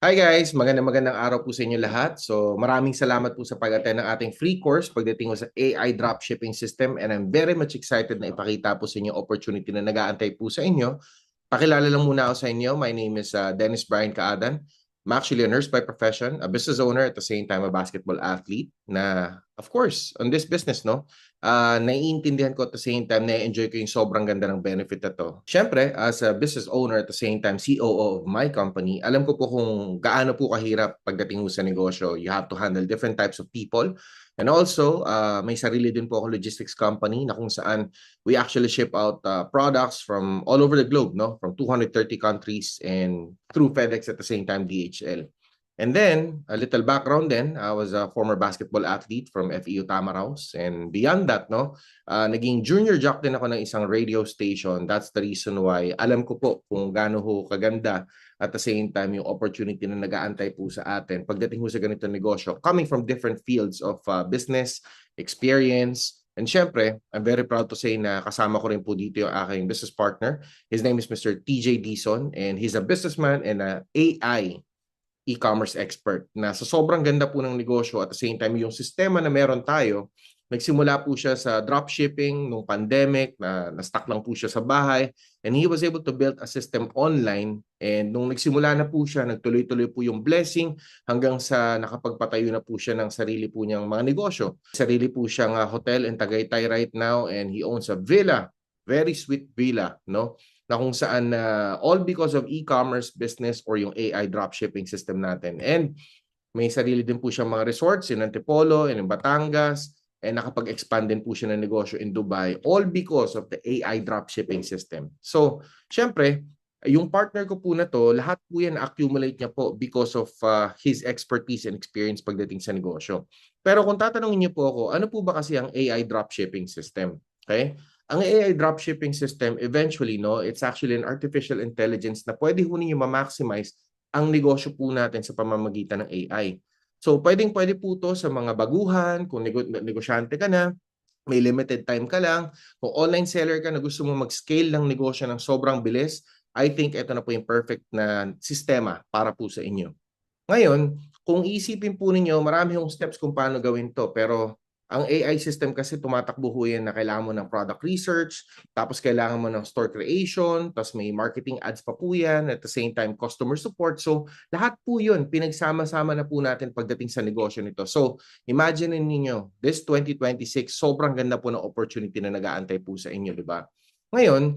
Hi guys, magandang araw po sa inyo lahat. So maraming salamat po sa pag-attend ng ating free course pagdating sa AI dropshipping system, and I'm very much excited na ipakita po sa inyo opportunity na nag-aantay po sa inyo. Pakilala lang muna ako sa inyo. My name is Dennis Brian Kaadan. I'm actually a nurse by profession, a business owner, at the same time a basketball athlete na, of course, on this business, no? Naiintindihan ko at the same time, na-enjoy ko yung sobrang ganda ng benefit na to. Siyempre, as a business owner at the same time COO of my company, alam ko po kung gaano po kahirap pagdating mo sa negosyo. You have to handle different types of people. And also, may sarili din po ako logistics company na kung saan we actually ship out products from all over the globe, no? From 230 countries and through FedEx at the same time DHL. And then, a little background then, I was a former basketball athlete from FEU Tamaraos. And beyond that, no, naging junior jock din ako ng isang radio station. That's the reason why alam ko po kung gaano ho kaganda at the same time yung opportunity na nag-aantay po sa atin pagdating ho sa ganitong negosyo, coming from different fields of business, experience, and syempre, I'm very proud to say na kasama ko rin po dito yung aking business partner. His name is Mr. TJ Dison, and he's a businessman and a AI e-commerce expert na sa sobrang ganda po ng negosyo at the same time yung sistema na meron tayo, nagsimula po siya sa dropshipping nung pandemic na na-stuck lang po siya sa bahay, and he was able to build a system online, and nung nagsimula na po siya, nagtuloy-tuloy po yung blessing hanggang sa nakapagpatayo na po siya ng sarili po niyang mga negosyo. Sarili po siyang hotel in Tagaytay right now, and he owns a villa, very sweet villa, no? Na kung saan all because of e-commerce business or yung AI dropshipping system natin. And may sarili din po siyang mga resorts in Antipolo and in Batangas, and nakapag-expand din po siya ng negosyo in Dubai, all because of the AI dropshipping system. So, syempre, yung partner ko po na to, lahat po yan accumulate niya po because of his expertise and experience pagdating sa negosyo. Pero kung tatanungin niyo po ako, ano po ba kasi ang AI dropshipping system? Okay? Ang AI dropshipping system, eventually, no, it's actually an artificial intelligence na pwede ho ninyo ma-maximize ang negosyo po natin sa pamamagitan ng AI. So, pwede po to sa mga baguhan, kung negosyante ka na, may limited time ka lang, kung online seller ka na gusto mo mag-scale ng negosyo ng sobrang bilis, I think ito na po yung perfect na sistema para po sa inyo. Ngayon, kung isipin po ninyo, marami yung steps kung paano gawin to, pero ang AI system kasi tumatakbo ho yan na kailangan mo ng product research, tapos kailangan mo ng store creation, tapos may marketing ads pa po yan, at the same time customer support. So lahat po yun, pinagsama-sama na po natin pagdating sa negosyo nito. So imagine ninyo, this 2026, sobrang ganda po ng opportunity na nag-aantay po sa inyo, di ba? Ngayon,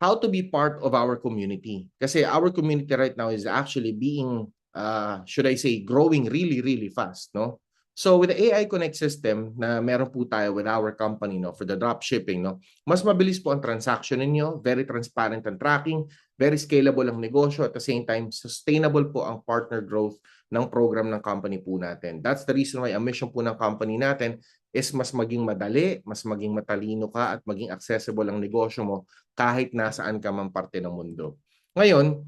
how to be part of our community. Kasi our community right now is actually being, should I say, growing really, really fast, no? So with the AI Connect system na meron po tayo with our company, no, for the drop shipping, no, mas mabilis po ang transaction ninyo, very transparent ang tracking, very scalable ang negosyo, at the same time, sustainable po ang partner growth ng program ng company po natin. That's the reason why ang mission po ng company natin is mas maging madali, mas maging matalino ka, at maging accessible ang negosyo mo kahit nasaan ka man parte ng mundo. Ngayon,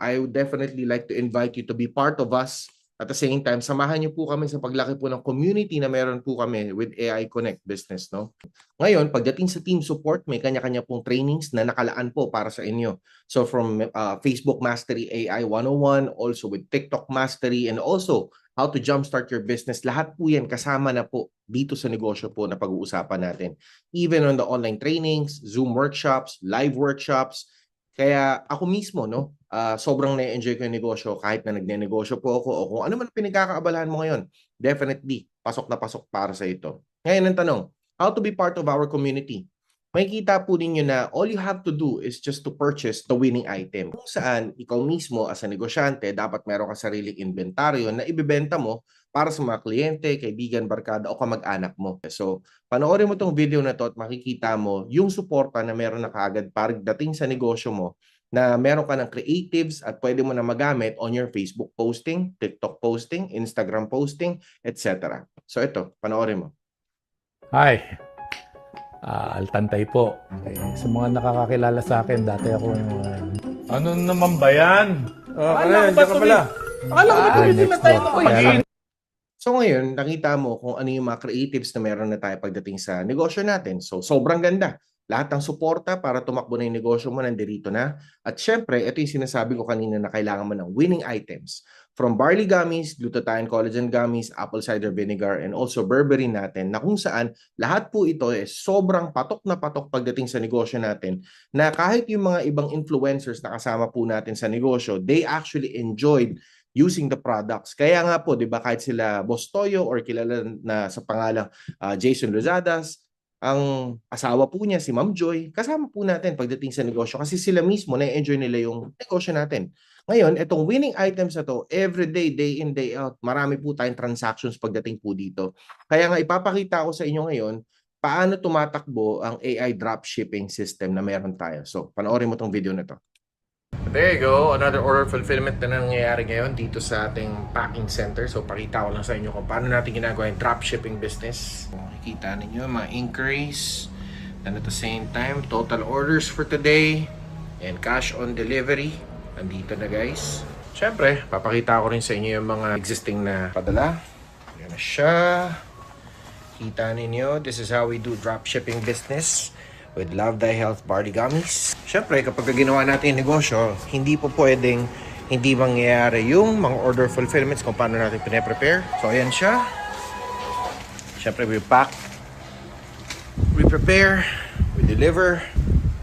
I would definitely like to invite you to be part of us. At the same time, samahan niyo po kami sa paglaki po ng community na meron po kami with AI Connect Business, no? Ngayon, pagdating sa team support, may kanya-kanya pong trainings na nakalaan po para sa inyo. So from Facebook Mastery AI 101, also with TikTok Mastery, and also how to jumpstart your business, lahat po yan kasama na po dito sa negosyo po na pag-uusapan natin. Even on the online trainings, Zoom workshops, live workshops. Kaya ako mismo, no, sobrang na-enjoy ko yung negosyo kahit na nagne-negosyo po ako o kung ano man pinagkakaabalahan mo ngayon. Definitely, pasok na pasok para sa ito. Ngayon ang tanong, how to be part of our community? Makikita po ninyo na all you have to do is just to purchase the winning item. Kung saan ikaw mismo as a negosyante, dapat meron ka sariling inventaryo na ibebenta mo para sa mga kliyente, kaibigan, barkada o kamag-anak mo. So, panoorin mo tong video na to at makikita mo yung suporta na meron na kaagad para dating sa negosyo mo, na meron ka ng creatives at pwede mo na magamit on your Facebook posting, TikTok posting, Instagram posting, etc. So ito, panoorin mo. Hi, Altantay po. Sa mga nakakakilala sa akin, dati ako Ano naman ba yan? Akala ko ba pala? Akala ko ba tumitin na tayo Kaya So ngayon, nakita mo kung ano yung mga creatives na meron na tayo pagdating sa negosyo natin. So sobrang ganda. Lahat ng suporta para tumakbo na yung negosyo mo nandirito na. At syempre, ito yung sinasabi ko kanina na kailangan mo ng winning items. From barley gummies, glutathione collagen gummies, apple cider vinegar, and also berberine natin na kung saan lahat po ito sobrang patok na patok pagdating sa negosyo natin na kahit yung mga ibang influencers na kasama po natin sa negosyo, they actually enjoyed using the products. Kaya nga po, di ba, kahit sila Boss Toyo or kilala na sa pangalang Jason Lozadas, ang asawa po niya, si Ma'am Joy, kasama po natin pagdating sa negosyo kasi sila mismo na-enjoy nila yung negosyo natin. Ngayon, itong winning items na to, every day, day in, day out, marami po tayong transactions pagdating po dito. Kaya nga ipapakita ko sa inyo ngayon, paano tumatakbo ang AI dropshipping system na meron tayo. So, panoorin mo tong video na to. There you go, another order fulfillment na nangyayari ngayon dito sa ating packing center. So, pakita ko lang sa inyo kung paano natin ginagawa yung dropshipping business. Makikita ninyo mga inquiries. And at the same time, total orders for today and cash on delivery. Nandito na guys. Siyempre, papakita ko rin sa inyo yung mga existing na padala. Yan na siya. Kita ninyo, this is how we do dropshipping business with Love Thy Health Barley Gummies. Siyempre, kapag ginawa natin yung negosyo, hindi po pwedeng hindi mangyayari yung mga order fulfillments kung paano natin pine-prepare. So, ayan siya. Siyempre, we pack, we prepare, we deliver.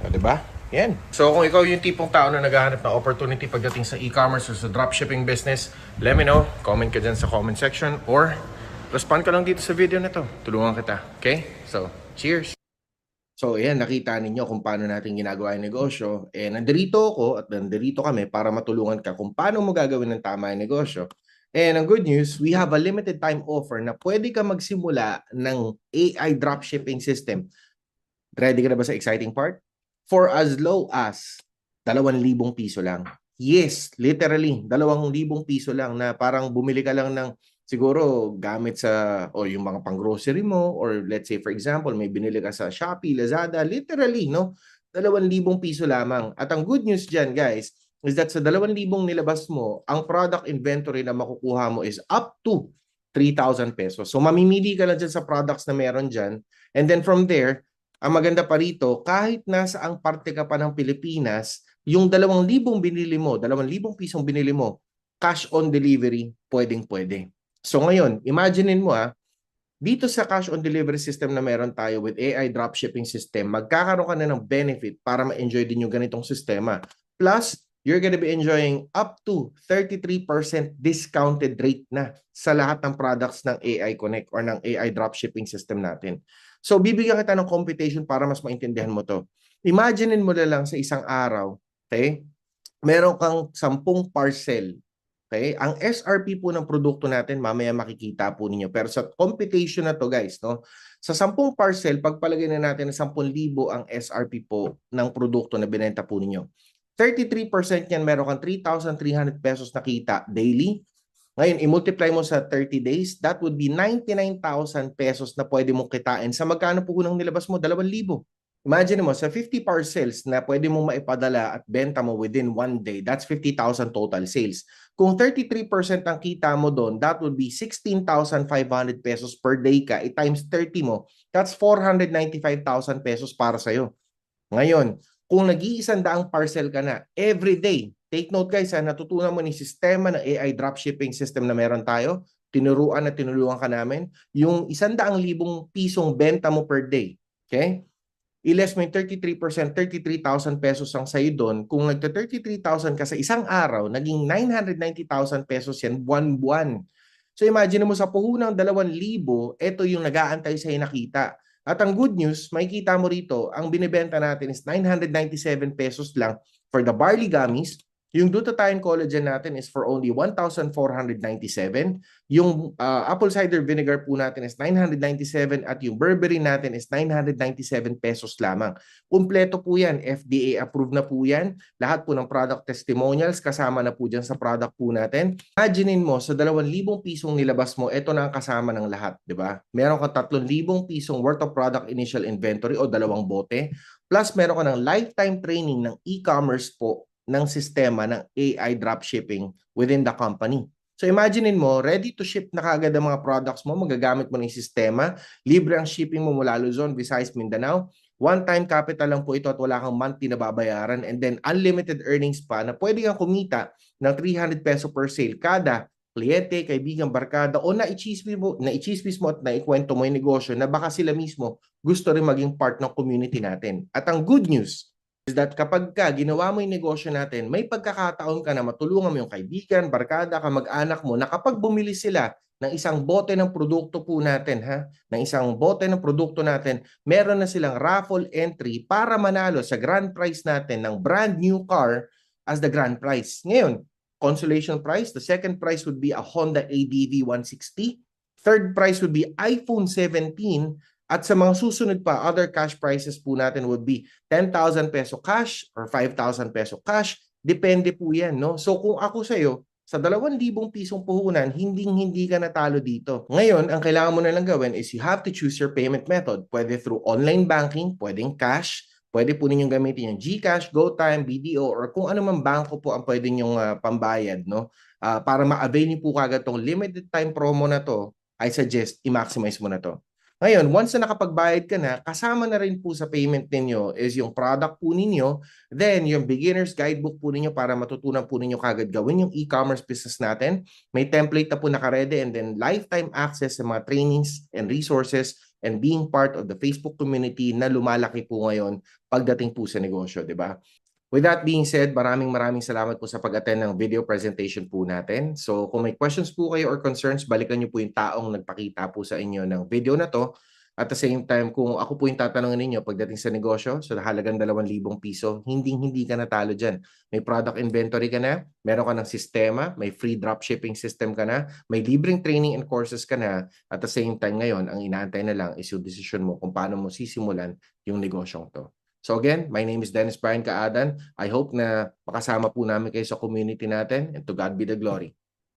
O, diba? Yan. So, kung ikaw yung tipong tao na naghahanap ng opportunity pagdating sa e-commerce or sa dropshipping business, let me know. Comment ka dyan sa comment section or respond ka lang dito sa video na to. Tulungan kita. Okay? So, cheers! So, ayan, nakita ninyo kung paano natin ginagawa yung negosyo. Eh, nandirito ako at nandirito kami para matulungan ka kung paano mo gagawin ng tama yung negosyo. And ang good news, we have a limited time offer na pwede ka magsimula ng AI dropshipping system. Ready ka na ba sa exciting part? For as low as 2,000 piso lang. Yes, literally, 2,000 piso lang na parang bumili ka lang ng siguro gamit sa o yung mga pang-grocery mo or let's say for example, may binili ka sa Shopee, Lazada, literally, no? 2,000 piso lamang. At ang good news diyan, guys, is that sa 2,000 nilabas mo, ang product inventory na makukuha mo is up to 3,000 pesos. So mamimili ka lang dyan sa products na meron dyan. And then from there, ang maganda pa rito, kahit nasa ang parte ka pa ng Pilipinas, yung 2,000 binili mo, 2,000 pisong binili mo, cash on delivery, pwedeng-pwede. So ngayon, imaginein mo dito sa cash on delivery system na meron tayo with AI dropshipping system, magkakaroon ka na ng benefit para ma-enjoy din yung ganitong sistema. Plus, you're gonna be enjoying up to 33% discounted rate na sa lahat ng products ng AI Connect or ng AI dropshipping system natin. So, bibigyan kita ng computation para mas maintindihan mo to. Imaginein mo na lang sa isang araw, okay, meron kang 10 parcel. Okay? Ang SRP po ng produkto natin, mamaya makikita po ninyo. Pero sa computation na to guys, no, sa 10 parcel, pagpalagay na natin na 10,000 ang SRP po ng produkto na binenta po ninyo. 33% yan, meron kang 3,300 pesos na kita daily. Ngayon, i-multiply mo sa 30 days, that would be 99,000 pesos na pwede mong kitain. Sa magkano po unang nilabas mo? 2,000. Imagine mo, sa 50 parcels na pwede mong maipadala at benta mo within 1 day, that's 50,000 total sales. Kung 33% ang kita mo doon, that would be 16,500 pesos per day ka. I-times 30 mo, that's 495,000 pesos para sa'yo. Ngayon, kung nag-iisandaang parcel ka na, every day, take note guys, natutunan mo ni sistema ng AI dropshipping system na meron tayo, tinuruan at tinulungan ka namin, yung 100,000 pisong benta mo per day. Okay? I-less mo yung 33%, 33,000 pesos ang sa'yo doon. Kung nagta-33,000 ka sa isang araw, naging 990,000 pesos yan buwan-buwan. So imagine mo sa puhunang 2,000, ito yung nag-aantay sa'yo nakita. At ang good news, makikita mo rito, ang binibenta natin is 997 pesos lang for the barley gummies. Yung glutathione collagen natin is for only 1,497. Yung apple cider vinegar po natin is 997 at yung berberine natin is 997 pesos lamang. Kumpleto po yan. FDA approved na po yan. Lahat po ng product testimonials kasama na po dyan sa product po natin. Imaginein mo, sa 2,000 pisong nilabas mo, ito na ang kasama ng lahat. Diba? Meron ka 3,000 pisong worth of product initial inventory o 2 bote. Plus meron ka ng lifetime training ng e-commerce po ng sistema ng AI dropshipping within the company. So imaginein mo, ready to ship na kaagad ang mga products mo, magagamit mo ng sistema, libre ang shipping mo mula Luzon, Visayas, Mindanao. One-time capital lang po ito at wala kang monthly na babayaran, and then unlimited earnings pa na pwede kang kumita ng 300 peso per sale kada kliyente, kaibigan, barkada o na-ichismis mo at naikwento mo yung negosyo na baka sila mismo gusto rin maging part ng community natin. At ang good news is that kapag ginawa mo yung negosyo natin, may pagkakataon ka na matulungan mo yung kaibigan, barkada, kamag-anak mo na kapag bumili sila ng isang bote ng produkto po natin, ng isang bote ng produkto natin, meron na silang raffle entry para manalo sa grand prize natin ng brand new car as the grand prize. Ngayon, consolation prize, the second prize would be a Honda ADV 160. Third prize would be iPhone 17. At sa mga susunod pa, other cash prizes po natin would be 10,000 peso cash or 5,000 peso cash. Depende po yan, no? So kung ako sa'yo, sa 2,000 pisong puhunan, hindi ka natalo dito. Ngayon, ang kailangan mo na lang gawin is you have to choose your payment method. Pwede through online banking, pwedeng cash, pwede po ninyong gamitin yung GCash, GoTime, BDO, or kung ano man bangko po ang pwede nyong pambayad, no? Para ma-avail niyo po kagad tong limited time promo na to, I suggest i-maximize mo na to. Ngayon, once na nakapagbayad ka na, kasama na rin po sa payment ninyo is yung product po ninyo, then yung beginner's guidebook po ninyo para matutunan po ninyo kagad gawin yung e-commerce business natin. May template na po nakaredy, and then lifetime access sa mga trainings and resources and being part of the Facebook community na lumalaki po ngayon pagdating po sa negosyo, di ba? With that being said, maraming salamat po sa pag-attend ng video presentation po natin. So kung may questions po kayo or concerns, balikan niyo po yung taong nagpakita po sa inyo ng video na to. At the same time, kung ako po yung tatanungin ninyo pagdating sa negosyo, so halagang 2,000 piso, hindi ka natalo dyan. May product inventory ka na, meron ka ng sistema, may free dropshipping system ka na, may libreng training and courses ka na. At the same time ngayon, ang inaantay na lang is yung decision mo kung paano mo sisimulan yung negosyong to. So again, my name is Dennis Brian Kaadan. I hope na makasama po namin kayo sa community natin, and to God be the glory.